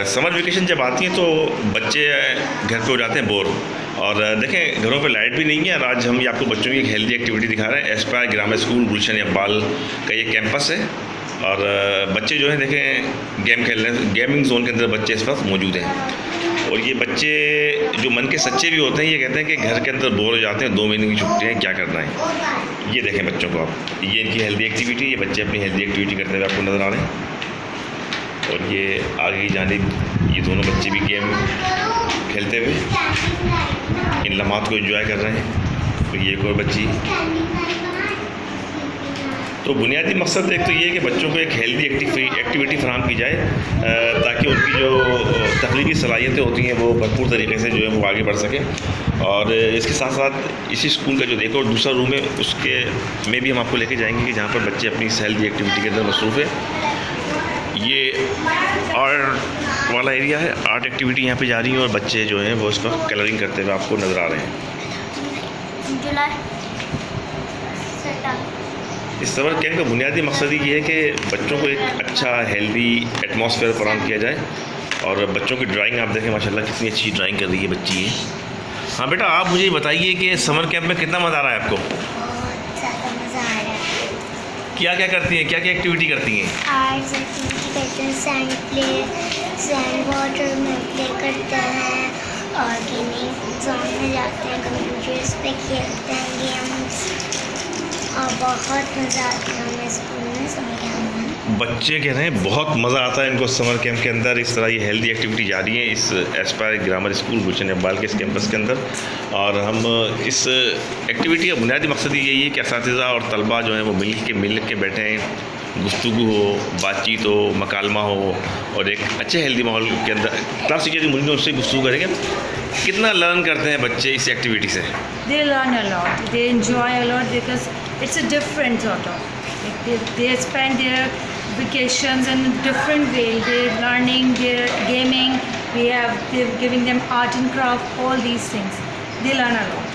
Summer vacation जब आती है तो बच्चे घर पे हो जाते हैं बोर। और देखें, घरों पे लाइट भी नहीं है। और आज हम ये आपको बच्चों की एक हेल्दी एक्टिविटी दिखा रहे हैं। एस्पायर ग्रामर स्कूल गुलशन इकबाल का ये कैंपस है। और बच्चे जो हैं देखें गेम खेल रहे हैं। गेमिंग जोन के अंदर बच्चे इस वक्त मौजूद हैं। और ये बच्चे जो मन के सच्चे भी होते हैं, ये कहते हैं कि घर के अंदर बोर हो जाते हैं, 2 महीने की छुट्टियाँ, क्या करना है। ये देखें बच्चों को आप, ये इनकी हेल्दी एक्टिविटी, ये बच्चे अपनी हेल्दी एक्टिविटी करते हुए आपको नज़र आ रहे हैं। और ये आगे की जानिब ये दोनों बच्चे भी गेम खेलते हुए इन लम्हात को एंजॉय कर रहे हैं। तो ये एक और बच्ची। तो बुनियादी मकसद एक तो ये है कि बच्चों को एक हेल्दी एक्टिविटी फराहम की जाए, ताकि उनकी जो तख्लीकी सलाहियतें होती हैं वो भरपूर तरीके से जो है वो आगे बढ़ सकें। और इसके साथ साथ इसी स्कूल का जो एक और दूसरा रूम है, उसके में भी हम आपको लेके जाएंगे कि जहाँ पर बच्चे अपनी इस हेल्दी एक्टिविटी के अंदर मसरूफ़ है। ये आर्ट वाला एरिया है। आर्ट एक्टिविटी यहाँ पे जा रही है और बच्चे जो हैं वो इस वक्त कलरिंग करते हुए आपको नज़र आ रहे हैं। इस समर कैंप का बुनियादी मकसद ये है कि बच्चों को एक अच्छा हेल्दी एटमॉस्फेयर फराहम किया जाए। और बच्चों की ड्राइंग आप देखें, माशाल्लाह कितनी अच्छी ड्राइंग कर रही है बच्ची ये। हाँ बेटा, आप मुझे बताइए कि समर कैंप में कितना मज़ा आ रहा है आपको? बहुत ज़्यादा मज़ा आ रहा है। क्या क्या करती हैं, क्या क्या एक्टिविटी करती हैं? आर्ट्स एक्टिविटी करते हैं, सैंड वाटर में प्ले करते हैं और गेमिंग जोन में जाते हैं, कंप्यूटर्स पे खेलते हैं गेम्स। और बहुत मज़ा आता है हमें स्कूल में समर कैंप में। बच्चे कह रहे हैं बहुत मज़ा आता है इनको समर कैंप के अंदर। इस तरह ये हेल्दी एक्टिविटी जारी है इस एस्पायर ग्रामर स्कूल गुलशन इकबाल के इस कैंपस के अंदर। और हम इस एक्टिविटी का बुनियादी मकसद यही है कि असातिज़ा और तलबा जो हैं वो मिल के बैठे हैं, गुफ्तगू हो, बातचीत हो, मकालमा हो और एक अच्छे हेल्दी माहौल के अंदर क्लास टीचर मुझे उनसे गुफ्तगू करेंगे। कितना लर्न करते हैं बच्चे इस एक्टिविटी से? They learn a lot. They enjoy a lot because it's a different sort of. They spend their vacations in a different way. They're learning, they're gaming. They're giving them art and craft, all these things. They learn a lot.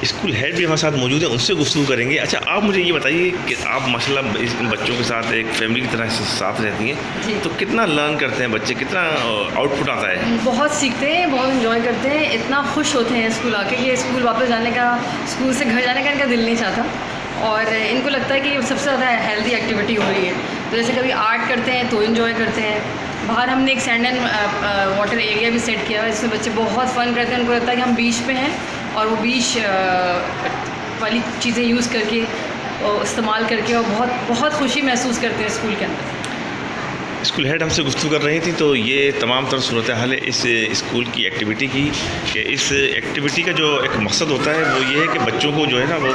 School head भी हमारे साथ मौजूद है, उनसे गुफ्तगू करेंगे। अच्छा, आप मुझे ये बताइए कि आप माशाल्लाह इन बच्चों के साथ एक फैमिली की तरह साथ रहती हैं, तो कितना लर्न करते हैं बच्चे, कितना आउटपुट आता है? बहुत सीखते हैं, बहुत इन्जॉय करते हैं, इतना खुश होते हैं स्कूल आके कि स्कूल वापस जाने का, स्कूल से घर जाने का इनका दिल नहीं चाहता। और इनको लगता है कि सबसे ज़्यादा हेल्दी एक्टिविटी हो रही है। तो जैसे कभी आर्ट करते हैं तो इन्जॉय करते हैं। बाहर हमने एक सैंड एंड वाटर एरिया भी सेट किया है जिसमें बच्चे बहुत फ़न करते हैं। उनको लगता है कि हम बीच पे हैं और वो बीच वाली चीज़ें यूज़ करके इस्तेमाल करके और बहुत खुशी महसूस करते हैं स्कूल के अंदर। स्कूल हेड हमसे गुफ्तगू कर रही थी, तो ये तमाम तरह सूरत हाल है इस स्कूल की एक्टिविटी की। कि इस एक्टिविटी का जो एक मकसद होता है वो ये है कि बच्चों को जो है ना वो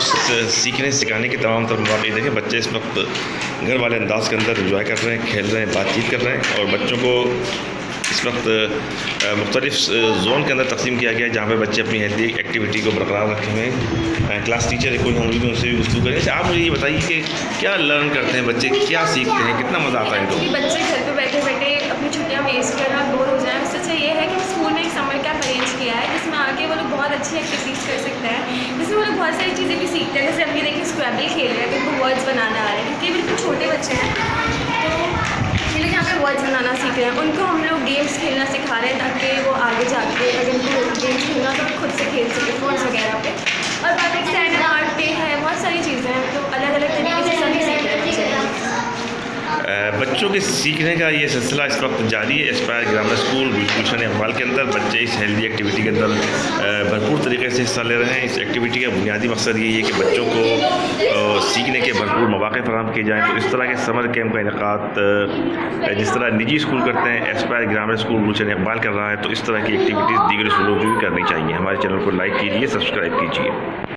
सीखने सिखाने के तमाम तरह मौके देखें। बच्चे इस वक्त घर वाले अंदाज के अंदर इंजॉय कर रहे हैं, खेल रहे हैं, बातचीत कर रहे हैं। और बच्चों को इस वक्त मुख्तलिफ जोन के अंदर तकसीम किया गया है जहाँ पे बच्चे अपनी हेल्दी एक्टिविटी को बरकरार रखे हुए हैं। क्लास टीचर कोई होंगे तो उनसे भी गुफ्तगू करें। अच्छा, आप मुझे ये बताइए कि क्या लर्न करते हैं बच्चे, क्या सीखते हैं, कितना मज़ा आता है इनको? बच्चे घर पे बैठे बैठे अपनी छुट्टियां वेस्ट कर रहे हैं, बोर हो जाए, उससे अच्छा ये है कि स्कूल में एक समर कैंप अरेंज किया है जिसमें आके वो लोग बहुत अच्छी एक्टिविटीज़ कर सकते हैं, जिसमें वो लोग बहुत सारी चीज़ें भी सीखते हैं। जैसे अभी देखिए स्क्रैबल खेल रहे हैं, तो उनको वर्ड्स बनाना आ रहे हैं क्योंकि बिल्कुल छोटे बच्चे हैं, तो ये लोग यहाँ पे वर्ड्स बनाना सीख रहे हैं। उनको हम लोग गेम्स खेलना सिखा रहे हैं ताकि वो आगे जाके अगर उनको गेम्स खेलना तो खुद से खेल सके फ़ोन्स वगैरह पे। और बात एक सैंड एंड आर्ट पे है, बहुत सारी चीज़ें हैं, तो अलग अलग तरीके से सभी सीख रहे हैं बच्चे। बच्चों के सीखने का ये सिलसिला इस वक्त जारी है एस्पायर ग्रामर स्कूल गुलशन इकबाल के अंदर। बच्चे इस हेल्दी एक्टिविटी के अंदर भरपूर तरीके से हिस्सा ले रहे हैं। इस एक्टिविटी का बुनियादी मकसद यही है कि बच्चों को सीखने के भरपूर मौके फराहम किए जाएँ। तो इस तरह के समर कैंप का इनेकाद जिस तरह निजी स्कूल करते हैं, एस्पायर ग्रामर स्कूल गुलशन इकबाल कर रहा है, तो इस तरह की एक्टिविटीज़ दीगर स्कूलों की भी करनी चाहिए। हमारे चैनल को लाइक कीजिए, सब्सक्राइब कीजिए।